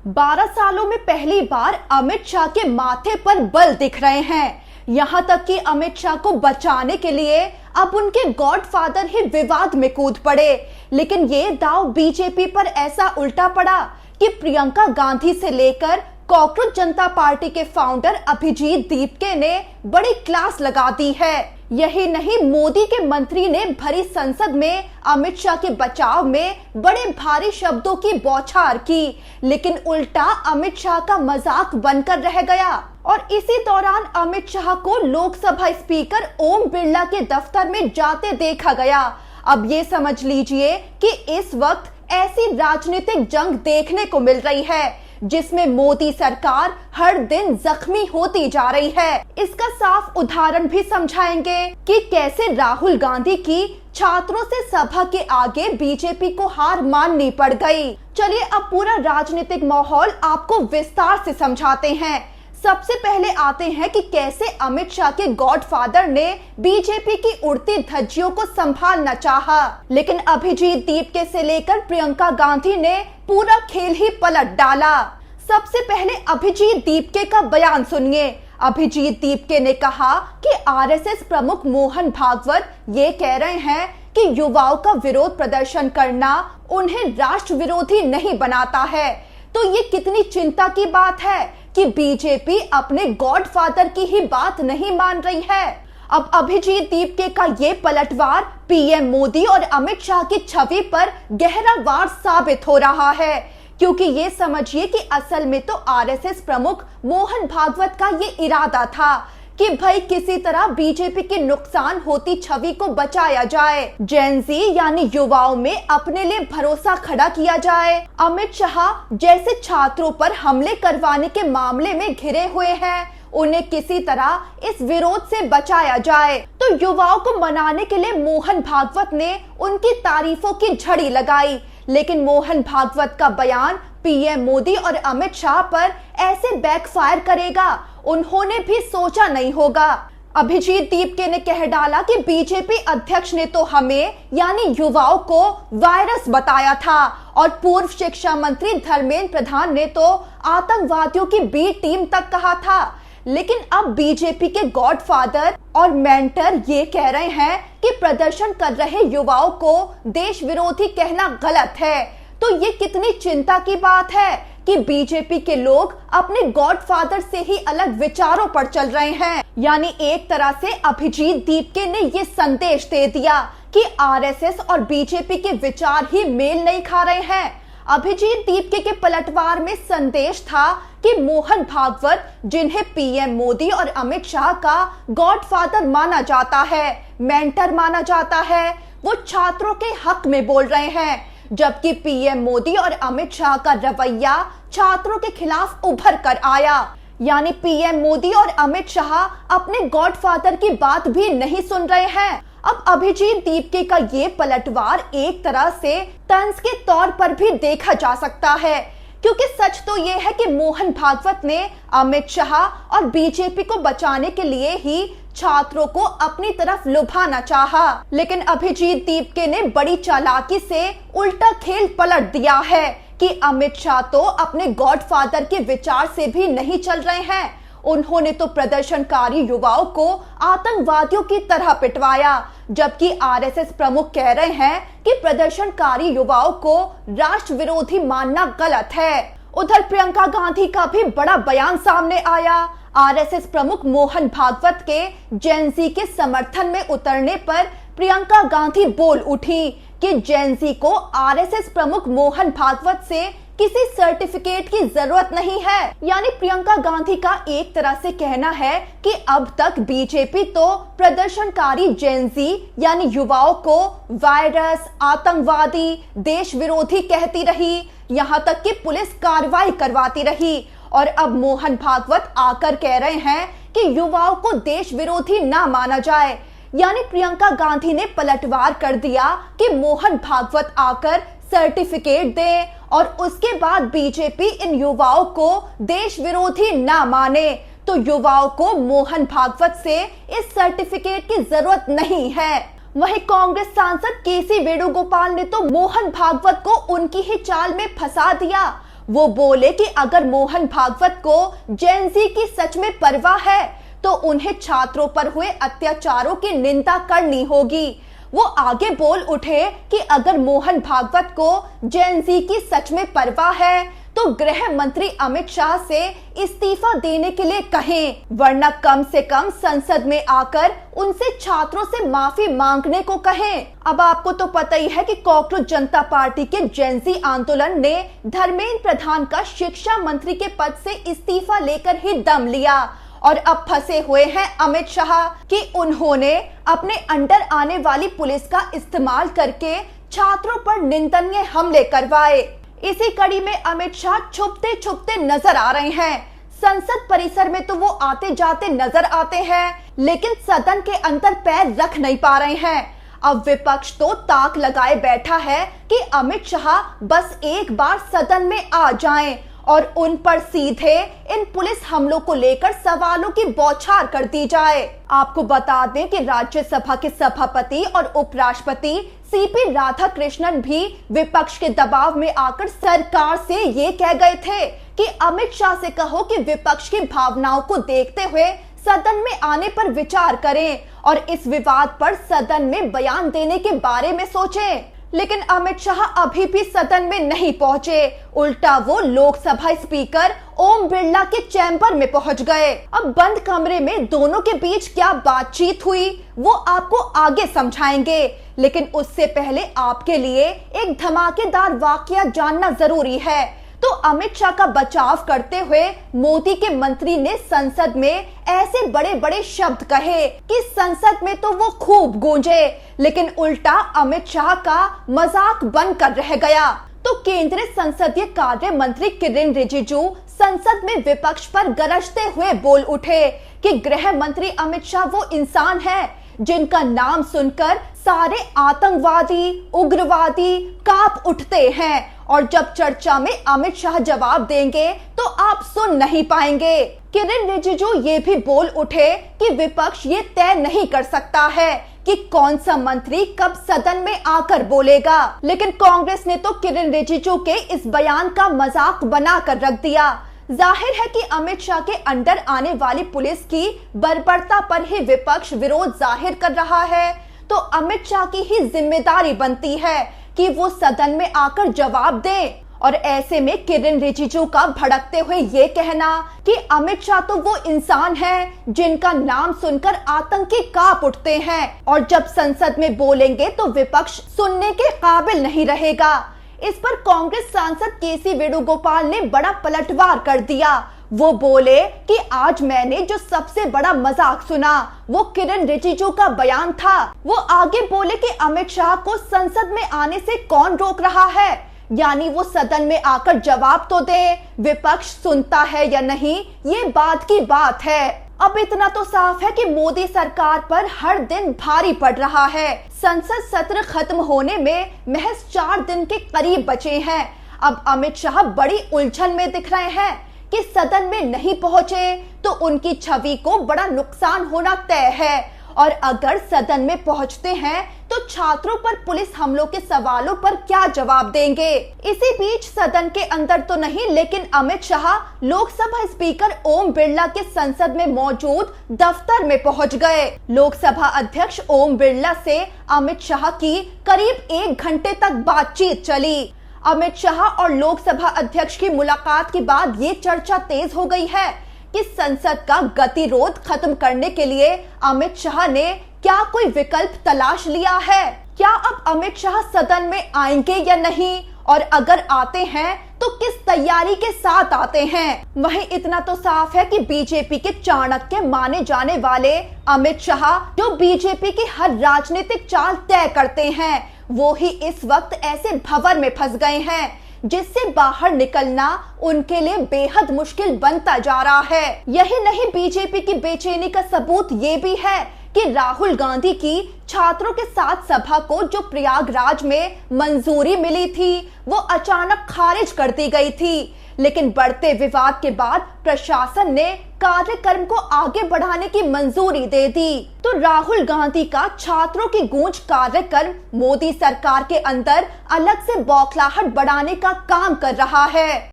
12 सालों में पहली बार अमित शाह के माथे पर बल दिख रहे हैं। यहाँ तक कि अमित शाह को बचाने के लिए अब उनके गॉडफादर ही विवाद में कूद पड़े। लेकिन ये दांव बीजेपी पर ऐसा उल्टा पड़ा कि प्रियंका गांधी से लेकर कॉकरोच जनता पार्टी के फाउंडर अभिजीत दीपके ने बड़ी क्लास लगा दी है। यही नहीं, मोदी के मंत्री ने भरी संसद में अमित शाह के बचाव में बड़े भारी शब्दों की बौछार की, लेकिन उल्टा अमित शाह का मजाक बनकर रह गया। और इसी दौरान अमित शाह को लोकसभा स्पीकर ओम बिरला के दफ्तर में जाते देखा गया। अब ये समझ लीजिए कि इस वक्त ऐसी राजनीतिक जंग देखने को मिल रही है जिसमें मोदी सरकार हर दिन जख्मी होती जा रही है। इसका साफ उदाहरण भी समझाएंगे कि कैसे राहुल गांधी की छात्रों से सभा के आगे बीजेपी को हार माननी पड़ गई। चलिए अब पूरा राजनीतिक माहौल आपको विस्तार से समझाते हैं। सबसे पहले आते हैं कि कैसे अमित शाह के गॉडफादर ने बीजेपी की उड़ती धज्जियों को संभालना चाहा, लेकिन अभिजीत दीपके से लेकर प्रियंका गांधी ने पूरा खेल ही पलट डाला। सबसे पहले अभिजीत दीपके का बयान सुनिए। अभिजीत दीपके ने कहा कि आरएसएस प्रमुख मोहन भागवत ये कह रहे हैं कि युवाओं का विरोध प्रदर्शन करना उन्हें राष्ट्र विरोधी नहीं बनाता है। तो ये कितनी चिंता की बात है कि बीजेपी अपने गॉडफादर की ही बात नहीं मान रही है। अब अभिजीत दीपके का ये पलटवार पीएम मोदी और अमित शाह की छवि पर गहरा वार साबित हो रहा है, क्योंकि ये समझिए कि असल में तो आरएसएस प्रमुख मोहन भागवत का ये इरादा था कि भाई किसी तरह बीजेपी की नुकसान होती छवि को बचाया जाए, जेन ज़ी यानी युवाओं में अपने लिए भरोसा खड़ा किया जाए। अमित शाह जैसे छात्रों पर हमले करवाने के मामले में घिरे हुए हैं, उन्हें किसी तरह इस विरोध से बचाया जाए। तो युवाओं को मनाने के लिए मोहन भागवत ने उनकी तारीफों की झड़ी लगाई, लेकिन मोहन भागवत का बयान पीएम मोदी और अमित शाह पर ऐसे बैकफायर करेगा उन्होंने भी सोचा नहीं होगा। अभिजीत दीपके ने कह डाला कि बीजेपी अध्यक्ष ने तो हमें यानी युवाओं को वायरस बताया था और पूर्व शिक्षा मंत्री धर्मेंद्र प्रधान ने तो आतंकवादियों की बी टीम तक कहा था। लेकिन अब बीजेपी के गॉडफादर और मेंटर ये कह रहे हैं कि प्रदर्शन कर रहे युवाओं को देश विरोधी कहना गलत है। तो ये कितनी चिंता की बात है कि बीजेपी के लोग अपने गॉडफादर से ही अलग विचारों पर चल रहे हैं। यानी एक तरह से अभिजीत दीपके ने ये संदेश दे दिया कि आरएसएस और बीजेपी के विचार ही मेल नहीं खा रहे हैं। अभिजीत दीपके के पलटवार में संदेश था कि मोहन भागवत, जिन्हें पीएम मोदी और अमित शाह का गॉडफादर माना जाता है, मेंटर माना जाता है, वो छात्रों के हक में बोल रहे हैं, जबकि पीएम मोदी और अमित शाह का रवैया छात्रों के खिलाफ उभर कर आया। यानी पीएम मोदी और अमित शाह अपने गॉडफादर की बात भी नहीं सुन रहे हैं। अब अभिजीत दीपके का ये पलटवार एक तरह से तंज के तौर पर भी देखा जा सकता है, क्योंकि सच तो ये है कि मोहन भागवत ने अमित शाह और बीजेपी को बचाने के लिए ही छात्रों को अपनी तरफ लुभाना चाहा, लेकिन अभिजीत दीपके ने बड़ी चालाकी से उल्टा खेल पलट दिया है कि अमित शाह तो अपने गॉडफादर के विचार से भी नहीं चल रहे हैं। उन्होंने तो प्रदर्शनकारी युवाओं को आतंकवादियों की तरह पिटवाया, जबकि आरएसएस प्रमुख कह रहे हैं कि प्रदर्शनकारी युवाओं को राष्ट्र विरोधी मानना गलत है। उधर प्रियंका गांधी का भी बड़ा बयान सामने आया। आरएसएस प्रमुख मोहन भागवत के जेन ज़ी के समर्थन में उतरने पर प्रियंका गांधी बोल उठी कि जेन ज़ी को आरएसएस प्रमुख मोहन भागवत से किसी सर्टिफिकेट की जरूरत नहीं है। यानी प्रियंका गांधी का एक तरह से कहना है कि अब तक बीजेपी तो प्रदर्शनकारी जेन ज़ी यानी युवाओं को वायरस, आतंकवादी, देश विरोधी कहती रही, यहाँ तक कि पुलिस कार्रवाई करवाती रही, और अब मोहन भागवत आकर कह रहे हैं कि युवाओं को देश विरोधी ना माना जाए। यानी प्रियंका गांधी ने पलटवार कर दिया कि मोहन भागवत आकर सर्टिफिकेट दे और उसके बाद बीजेपी इन युवाओं को देश विरोधी ना माने, तो युवाओं को मोहन भागवत से इस सर्टिफिकेट की जरूरत नहीं है। वहीं कांग्रेस सांसद केसी वेणुगोपाल ने तो मोहन भागवत को उनकी ही चाल में फंसा दिया। वो बोले कि अगर मोहन भागवत को जेन ज़ी की सच में परवाह है तो उन्हें छात्रों पर हुए अत्याचारों की निंदा करनी होगी। वो आगे बोल उठे कि अगर मोहन भागवत को जेन ज़ी की सच में परवाह है तो गृह मंत्री अमित शाह से इस्तीफा देने के लिए कहें, वरना कम से कम संसद में आकर उनसे छात्रों से माफी मांगने को कहें। अब आपको तो पता ही है कि कॉकरोच जनता पार्टी के जेन ज़ी आंदोलन ने धर्मेंद्र प्रधान का शिक्षा मंत्री के पद से इस्तीफा लेकर ही दम लिया और अब फंसे हुए हैं अमित शाह कि उन्होंने अपने अंडर आने वाली पुलिस का इस्तेमाल करके छात्रों पर निंदनीय हमले करवाए। इसी कड़ी में अमित शाह छुपते छुपते नजर आ रहे हैं। संसद परिसर में तो वो आते जाते नजर आते हैं, लेकिन सदन के अंदर पैर रख नहीं पा रहे हैं। अब विपक्ष तो ताक लगाए बैठा है कि अमित शाह बस एक बार सदन में आ जाएं और उन पर सीधे इन पुलिस हमलों को लेकर सवालों की बौछार कर दी जाए। आपको बता दें कि राज्यसभा के सभापति और उपराष्ट्रपति सीपी राधाकृष्णन भी विपक्ष के दबाव में आकर सरकार से ये कह गए थे कि अमित शाह से कहो कि विपक्ष की भावनाओं को देखते हुए सदन में आने पर विचार करें और इस विवाद पर सदन में बयान देने के बारे में सोचें। लेकिन अमित शाह अभी भी सदन में नहीं पहुंचे, उल्टा वो लोकसभा स्पीकर ओम बिरला के चैम्बर में पहुंच गए। अब बंद कमरे में दोनों के बीच क्या बातचीत हुई वो आपको आगे समझाएंगे, लेकिन उससे पहले आपके लिए एक धमाकेदार वाकया जानना जरूरी है। तो अमित शाह का बचाव करते हुए मोदी के मंत्री ने संसद में ऐसे बड़े बड़े शब्द कहे कि संसद में तो वो खूब गूंजे, लेकिन उल्टा अमित शाह का मजाक बनकर रह गया। तो केंद्रीय संसदीय कार्य मंत्री किरेन रिजिजू संसद में विपक्ष पर गरजते हुए बोल उठे कि गृह मंत्री अमित शाह वो इंसान है जिनका नाम सुनकर सारे आतंकवादी, उग्रवादी कांप उठते हैं, और जब चर्चा में अमित शाह जवाब देंगे तो आप सुन नहीं पाएंगे। किरेन रिजिजू ये भी बोल उठे कि विपक्ष ये तय नहीं कर सकता है कि कौन सा मंत्री कब सदन में आकर बोलेगा, लेकिन कांग्रेस ने तो किरेन रिजिजू के इस बयान का मजाक बनाकर रख दिया। जाहिर है कि अमित शाह के अंडर आने वाली पुलिस की बर्बरता पर ही विपक्ष विरोध जाहिर कर रहा है, तो अमित शाह की ही जिम्मेदारी बनती है कि वो सदन में आकर जवाब दें। और ऐसे में किरेन रिजिजू का भड़कते हुए ये कहना कि अमित शाह तो वो इंसान है जिनका नाम सुनकर आतंकी कांप उठते हैं और जब संसद में बोलेंगे तो विपक्ष सुनने के काबिल नहीं रहेगा, इस पर कांग्रेस सांसद केसी वेणुगोपाल ने बड़ा पलटवार कर दिया। वो बोले कि आज मैंने जो सबसे बड़ा मजाक सुना वो किरेन रिजिजू का बयान था। वो आगे बोले कि अमित शाह को संसद में आने से कौन रोक रहा है, यानी वो सदन में आकर जवाब तो दे, विपक्ष सुनता है या नहीं ये बात की बात है। अब इतना तो साफ है कि मोदी सरकार पर हर दिन भारी पड़ रहा है। संसद सत्र खत्म होने में महज 4 दिन के करीब बचे हैं। अब अमित शाह बड़ी उलझन में दिख रहे हैं कि सदन में नहीं पहुंचे तो उनकी छवि को बड़ा नुकसान होना तय है, और अगर सदन में पहुंचते हैं तो छात्रों पर पुलिस हमलों के सवालों पर क्या जवाब देंगे। इसी बीच सदन के अंदर तो नहीं, लेकिन अमित शाह लोकसभा स्पीकर ओम बिरला के संसद में मौजूद दफ्तर में पहुंच गए। लोकसभा अध्यक्ष ओम बिरला से अमित शाह की करीब 1 घंटे तक बातचीत चली। अमित शाह और लोकसभा अध्यक्ष की मुलाकात के बाद ये चर्चा तेज हो गई है कि संसद का गतिरोध खत्म करने के लिए अमित शाह ने क्या कोई विकल्प तलाश लिया है। क्या अब अमित शाह सदन में आएंगे या नहीं, और अगर आते हैं तो किस तैयारी के साथ आते हैं। वहीं इतना तो साफ है कि बीजेपी के चाणक्य माने जाने वाले अमित शाह, जो बीजेपी की हर राजनीतिक चाल तय करते हैं, वो ही इस वक्त ऐसे भंवर में फंस गए हैं जिससे बाहर निकलना उनके लिए बेहद मुश्किल बनता जा रहा है। यही नहीं, बीजेपी की बेचैनी का सबूत ये भी है कि राहुल गांधी की छात्रों के साथ सभा को जो प्रयागराज में मंजूरी मिली थी वो अचानक खारिज कर दी गई थी, लेकिन बढ़ते विवाद के बाद प्रशासन ने कार्यक्रम को आगे बढ़ाने की मंजूरी दे दी। तो राहुल गांधी का छात्रों की गूंज कार्यक्रम मोदी सरकार के अंदर अलग से बौखलाहट बढ़ाने का काम कर रहा है।